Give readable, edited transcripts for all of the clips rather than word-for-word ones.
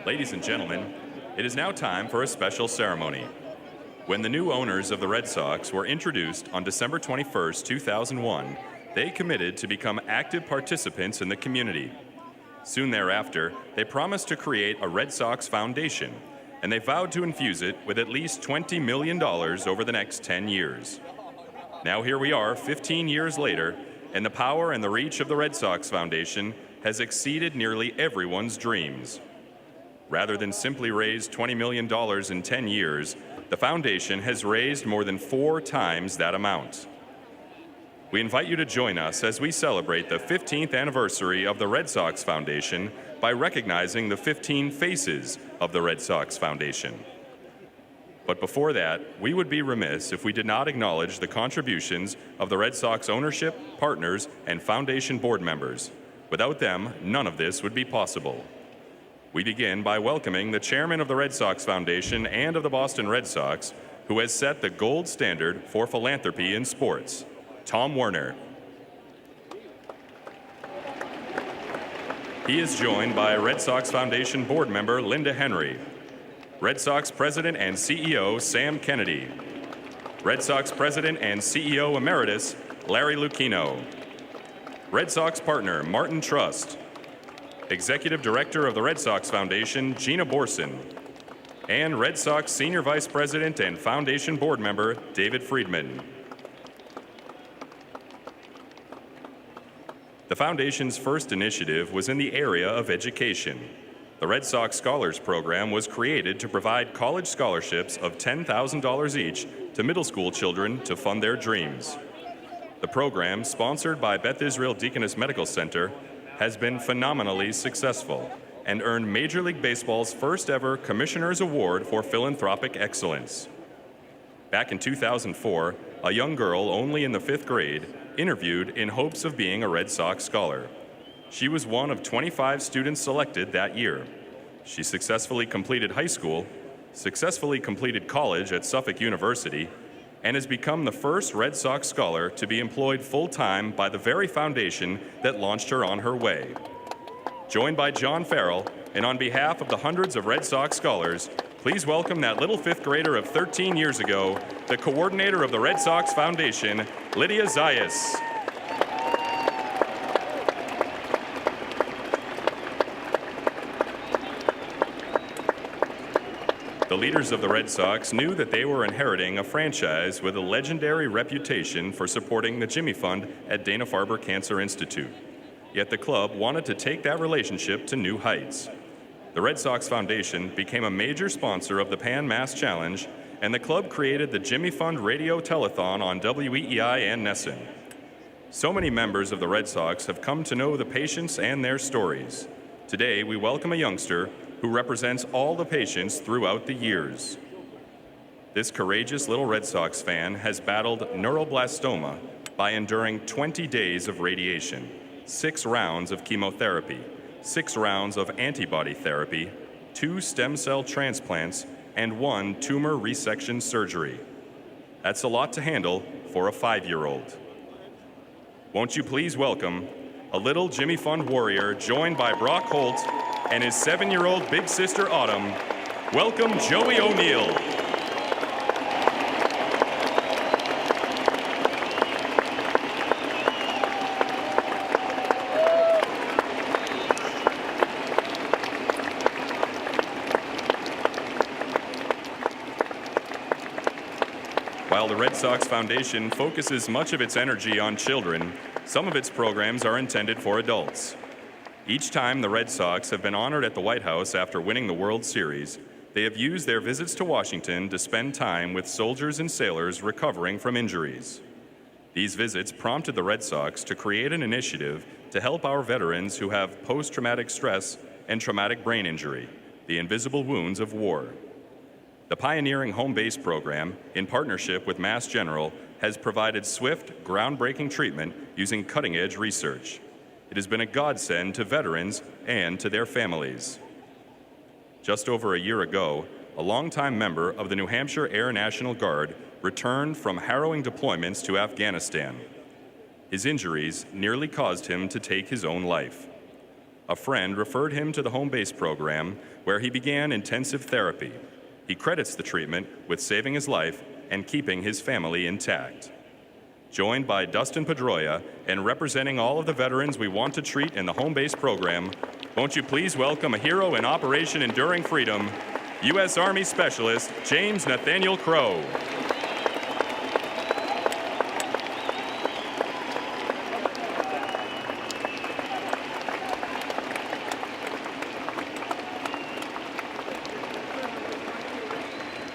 Ladies and gentlemen, it is now time for a special ceremony. When the new owners of the Red Sox were introduced on December 21st, 2001, they committed to become active participants in the community. Soon thereafter, they promised to create a Red Sox Foundation, and they vowed to infuse it with at least $20 million over the next 10 years. Now here we are, 15 years later, and the power and the reach of the Red Sox Foundation has exceeded nearly everyone's dreams. Rather than simply raise $20 million in 10 years, the foundation has raised more than 4 times that amount. We invite you to join us as we celebrate the 15th anniversary of the Red Sox Foundation by recognizing the 15 faces of the Red Sox Foundation. But before that, we would be remiss if we did not acknowledge the contributions of the Red Sox ownership, partners, and foundation board members. Without them, none of this would be possible. We begin by welcoming the chairman of the Red Sox Foundation and of the Boston Red Sox, who has set the gold standard for philanthropy in sports, Tom Werner. He is joined by Red Sox Foundation board member Linda Henry, Red Sox President and CEO Sam Kennedy, Red Sox President and CEO Emeritus Larry Lucchino, Red Sox partner Martin Trust, Executive Director of the Red Sox Foundation Gina Borson, and Red Sox Senior Vice President and Foundation board member David Friedman. The Foundation's first initiative was in the area of education. The Red Sox Scholars Program was created to provide college scholarships of $10,000 each to middle school children to fund their dreams. The program, sponsored by Beth Israel Deaconess Medical Center, has been phenomenally successful and earned Major League Baseball's first ever Commissioner's Award for Philanthropic Excellence. Back in 2004, a young girl only in the 5th grade interviewed in hopes of being a Red Sox scholar. She was one of 25 students selected that year. She successfully completed high school, successfully completed college at Suffolk University, and has become the first Red Sox scholar to be employed full-time by the very foundation that launched her on her way. Joined by John Farrell, and on behalf of the hundreds of Red Sox scholars, please welcome that little 5th grader of 13 years ago, the coordinator of the Red Sox Foundation, Lydia Zayas. The leaders of the Red Sox knew that they were inheriting a franchise with a legendary reputation for supporting the Jimmy Fund at Dana-Farber Cancer Institute. Yet the club wanted to take that relationship to new heights. The Red Sox Foundation became a major sponsor of the Pan Mass Challenge, and the club created the Jimmy Fund Radio Telethon on WEEI and NESN. So many members of the Red Sox have come to know the patients and their stories. Today, we welcome a youngster who represents all the patients throughout the years. This courageous little Red Sox fan has battled neuroblastoma by enduring 20 days of radiation, 6 rounds of chemotherapy, 6 rounds of antibody therapy, 2 stem cell transplants, and 1 tumor resection surgery. That's a lot to handle for a 5-year-old. Won't you please welcome a little Jimmy Fund warrior joined by Brock Holt and his 7-year-old big sister Autumn. Welcome Joey O'Neill. While the Red Sox Foundation focuses much of its energy on children, some of its programs are intended for adults. Each time the Red Sox have been honored at the White House after winning the World Series, they have used their visits to Washington to spend time with soldiers and sailors recovering from injuries. These visits prompted the Red Sox to create an initiative to help our veterans who have post-traumatic stress and traumatic brain injury, the invisible wounds of war. The pioneering home base program, in partnership with Mass General, has provided swift, groundbreaking treatment using cutting-edge research. It has been a godsend to veterans and to their families. Just over a year ago, a longtime member of the New Hampshire Air National Guard returned from harrowing deployments to Afghanistan. His injuries nearly caused him to take his own life. A friend referred him to the home base program, where he began intensive therapy. He credits the treatment with saving his life and keeping his family intact. Joined by Dustin Pedroia and representing all of the veterans we want to treat in the home base program, won't you please welcome a hero in Operation Enduring Freedom, U.S. Army Specialist James Nathaniel Crow.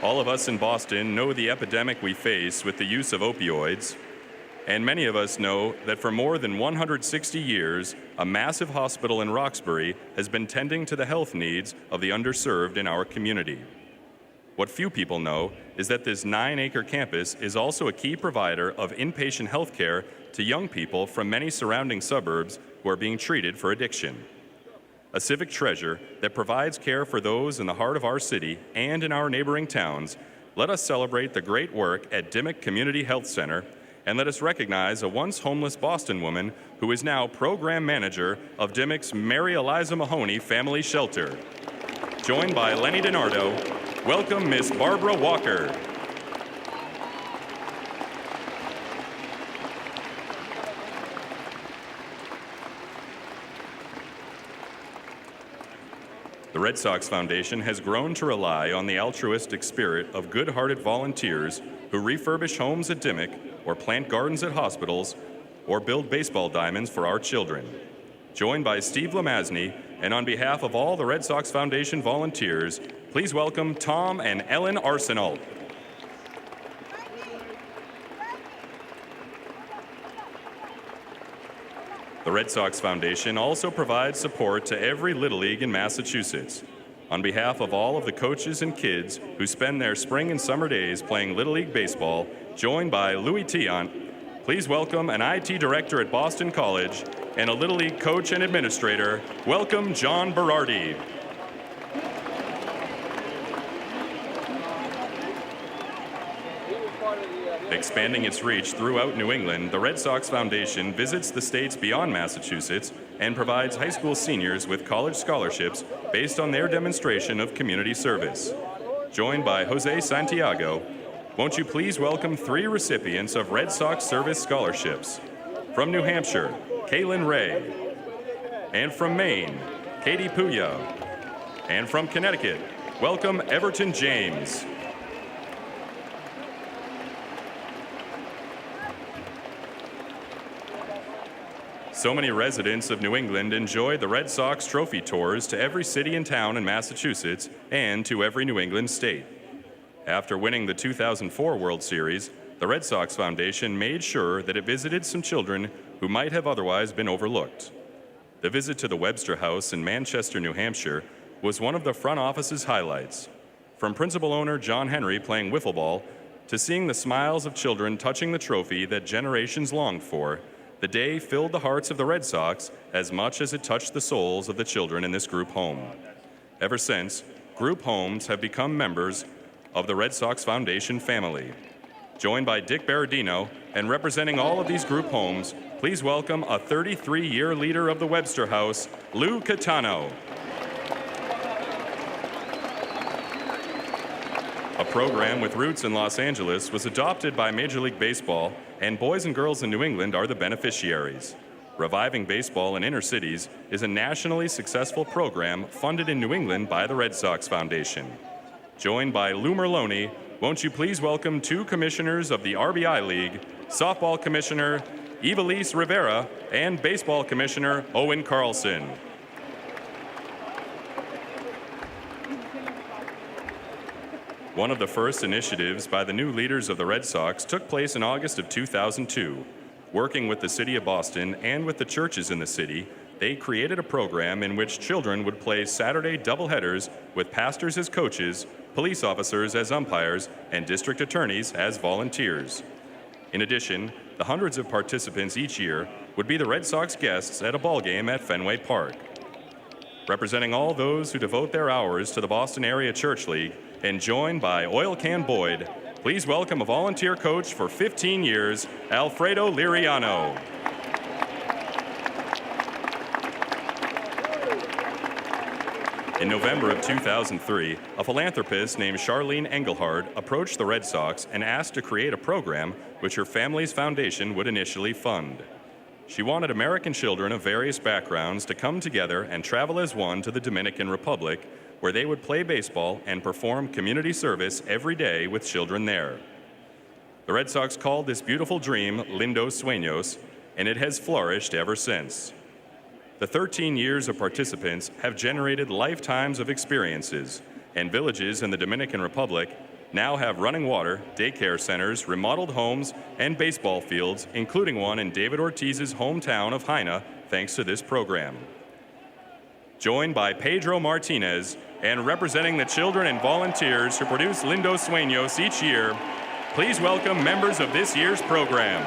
All of us in Boston know the epidemic we face with the use of opioids, and many of us know that for more than 160 years, a massive hospital in Roxbury has been tending to the health needs of the underserved in our community. What few people know is that this 9-acre campus is also a key provider of inpatient health care to young people from many surrounding suburbs who are being treated for addiction. A civic treasure that provides care for those in the heart of our city and in our neighboring towns, let us celebrate the great work at Dimmock Community Health Center, and let us recognize a once homeless Boston woman who is now program manager of Dimmock's Mary Eliza Mahoney Family Shelter. Joined by Lenny DiNardo, welcome Miss Barbara Walker. The Red Sox Foundation has grown to rely on the altruistic spirit of good-hearted volunteers who refurbish homes at Dimmock or plant gardens at hospitals or build baseball diamonds for our children. Joined by Steve Lemazny, and on behalf of all the Red Sox Foundation volunteers, please welcome Tom and Ellen Arsenault. The Red Sox Foundation also provides support to every Little League in Massachusetts. On behalf of all of the coaches and kids who spend their spring and summer days playing Little League baseball, joined by Louis Tiant, please welcome an IT director at Boston College and a Little League coach and administrator, welcome John Berardi. Expanding its reach throughout New England, the Red Sox Foundation visits the states beyond Massachusetts and provides high school seniors with college scholarships based on their demonstration of community service. Joined by Jose Santiago, won't you please welcome 3 recipients of Red Sox Service Scholarships. From New Hampshire, Kaylin Ray. And from Maine, Katie Puya. And from Connecticut, welcome Everton James. So many residents of New England enjoy the Red Sox trophy tours to every city and town in Massachusetts and to every New England state. After winning the 2004 World Series, the Red Sox Foundation made sure that it visited some children who might have otherwise been overlooked. The visit to the Webster House in Manchester, New Hampshire, was one of the front office's highlights. From principal owner John Henry playing wiffle ball to seeing the smiles of children touching the trophy that generations longed for, the day filled the hearts of the Red Sox as much as it touched the souls of the children in this group home. Ever since, group homes have become members of the Red Sox Foundation family. Joined by Dick Berardino and representing all of these group homes, please welcome a 33-year leader of the Webster House, Lou Catano. A program with roots in Los Angeles was adopted by Major League Baseball, and boys and girls in New England are the beneficiaries. Reviving Baseball in Inner Cities is a nationally successful program funded in New England by the Red Sox Foundation. Joined by Lou Merlone, won't you please welcome 2 commissioners of the RBI League, softball commissioner Evelise Rivera and baseball commissioner Owen Carlson. One of the first initiatives by the new leaders of the Red Sox took place in August of 2002. Working with the city of Boston and with the churches in the city, they created a program in which children would play Saturday doubleheaders with pastors as coaches, police officers as umpires, and district attorneys as volunteers. In addition, the hundreds of participants each year would be the Red Sox guests at a ballgame at Fenway Park. Representing all those who devote their hours to the Boston Area Church League, and joined by Oil Can Boyd, please welcome a volunteer coach for 15 years, Alfredo Liriano. In November of 2003, a philanthropist named Charlene Engelhard approached the Red Sox and asked to create a program which her family's foundation would initially fund. She wanted American children of various backgrounds to come together and travel as one to the Dominican Republic, where they would play baseball and perform community service every day with children there. The Red Sox called this beautiful dream Lindos Sueños, and it has flourished ever since. The 13 years of participants have generated lifetimes of experiences, and villages in the Dominican Republic now have running water, daycare centers, remodeled homes, and baseball fields, including one in David Ortiz's hometown of Jaina, thanks to this program. Joined by Pedro Martinez and representing the children and volunteers who produce Lindos Sueños each year, please welcome members of this year's program.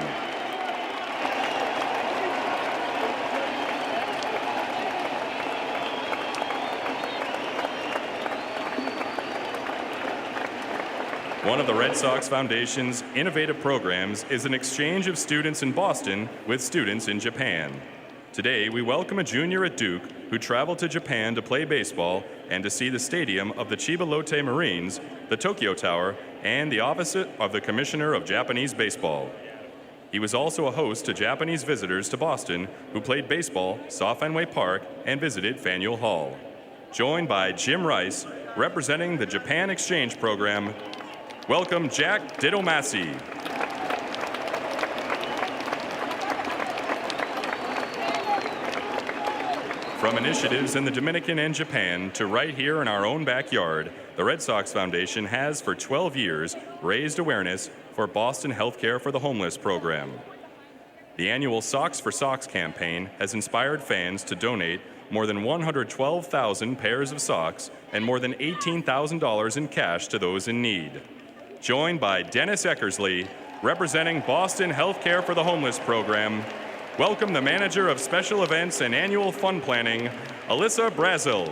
One of the Red Sox Foundation's innovative programs is an exchange of students in Boston with students in Japan. Today, we welcome a junior at Duke who traveled to Japan to play baseball and to see the stadium of the Chiba Lotte Marines, the Tokyo Tower, and the office of the Commissioner of Japanese Baseball. He was also a host to Japanese visitors to Boston who played baseball, saw Fenway Park, and visited Faneuil Hall. Joined by Jim Rice, representing the Japan Exchange Program, welcome Jack Didomasi. From initiatives in the Dominican and Japan to right here in our own backyard, the Red Sox Foundation has for 12 years raised awareness for Boston Healthcare for the Homeless program. The annual Socks for Socks campaign has inspired fans to donate more than 112,000 pairs of socks and more than $18,000 in cash to those in need. Joined by Dennis Eckersley, representing Boston Healthcare for the Homeless program, welcome the Manager of Special Events and Annual Fund Planning, Alyssa Brazil.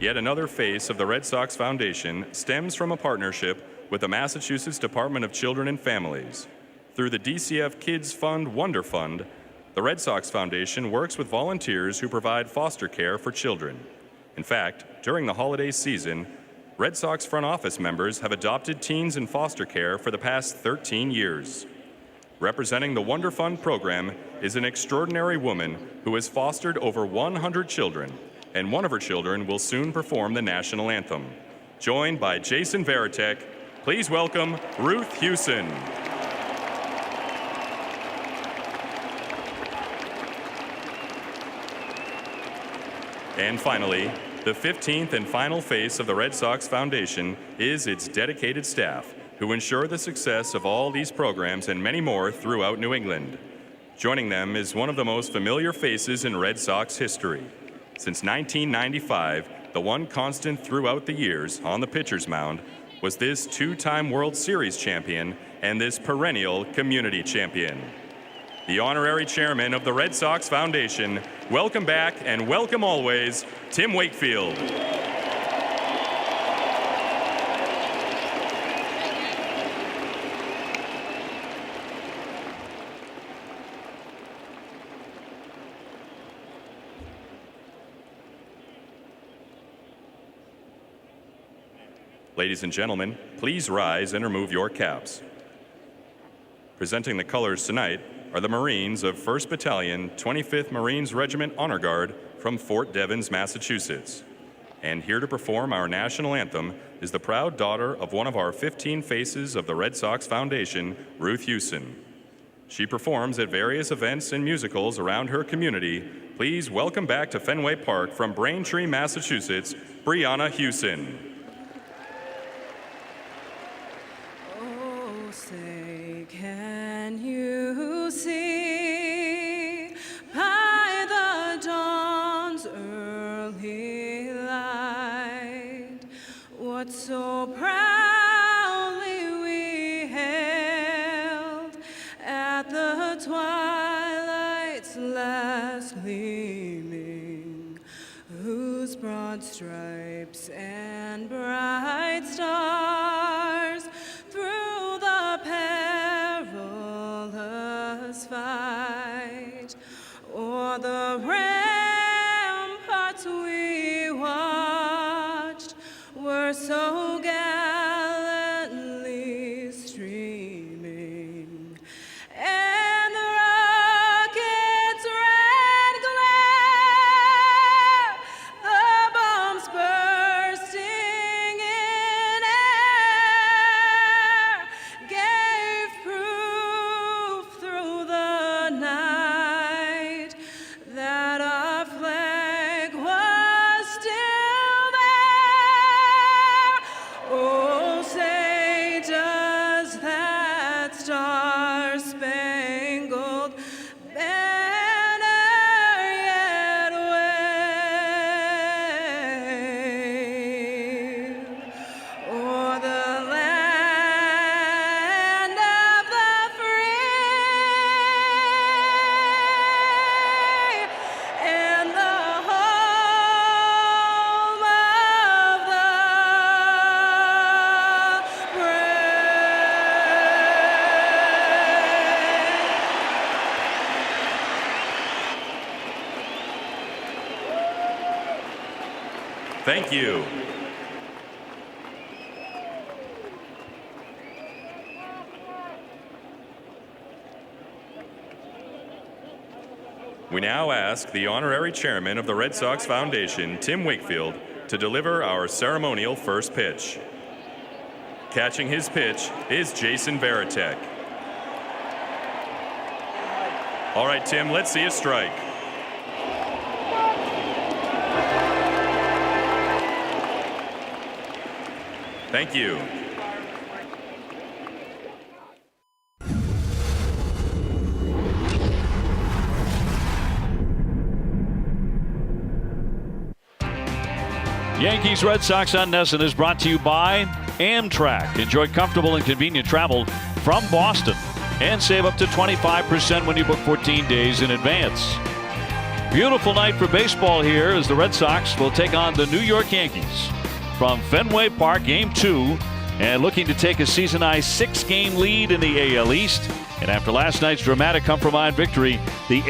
Yet another face of the Red Sox Foundation stems from a partnership with the Massachusetts Department of Children and Families. Through the DCF Kids Fund Wonder Fund, the Red Sox Foundation works with volunteers who provide foster care for children. In fact, during the holiday season, Red Sox front office members have adopted teens in foster care for the past 13 years. Representing the Wonder Fund program is an extraordinary woman who has fostered over 100 children, and one of her children will soon perform the national anthem. Joined by Jason Veritek, please welcome Ruth Hewson. And finally, the 15th and final face of the Red Sox Foundation is its dedicated staff, who ensure the success of all these programs and many more throughout New England. Joining them is one of the most familiar faces in Red Sox history. Since 1995, the one constant throughout the years on the pitcher's mound was this two-time World Series champion and this perennial community champion. The honorary chairman of the Red Sox Foundation, welcome back and welcome always, Tim Wakefield. Ladies and gentlemen, please rise and remove your caps. Presenting the colors tonight are the Marines of 1st Battalion, 25th Marines Regiment Honor Guard from Fort Devens, Massachusetts. And here to perform our national anthem is the proud daughter of one of our 15 faces of the Red Sox Foundation, Ruth Hewson. She performs at various events and musicals around her community. Please welcome back to Fenway Park from Braintree, Massachusetts, Brianna Hewson. Oh, say, can you see by the dawn's early light what so proudly we hailed at the twilight's last gleaming, whose broad stripes and bright stars through the perilous fight o'er the ramparts we watched were so gallantly streaming, and the rocket's red glare, the bombs bursting in air, gave proof through the night that our flag was still there. Oh, say does that star-spangled banner yet wave o'er the land of the free and the home of the brave. Thank you. We now ask the honorary chairman of the Red Sox Foundation, Tim Wakefield, to deliver our ceremonial first pitch. Catching his pitch is Jason Varitek. All right, Tim, let's see a strike. Thank you. Yankees Red Sox on NESN is brought to you by Amtrak. Enjoy comfortable and convenient travel from Boston and save up to 25% when you book 14 days in advance. Beautiful night for baseball here as the Red Sox will take on the New York Yankees from Fenway Park, Game 2, and looking to take a season-high 6-game lead in the AL East. And after last night's dramatic come-from-behind victory, the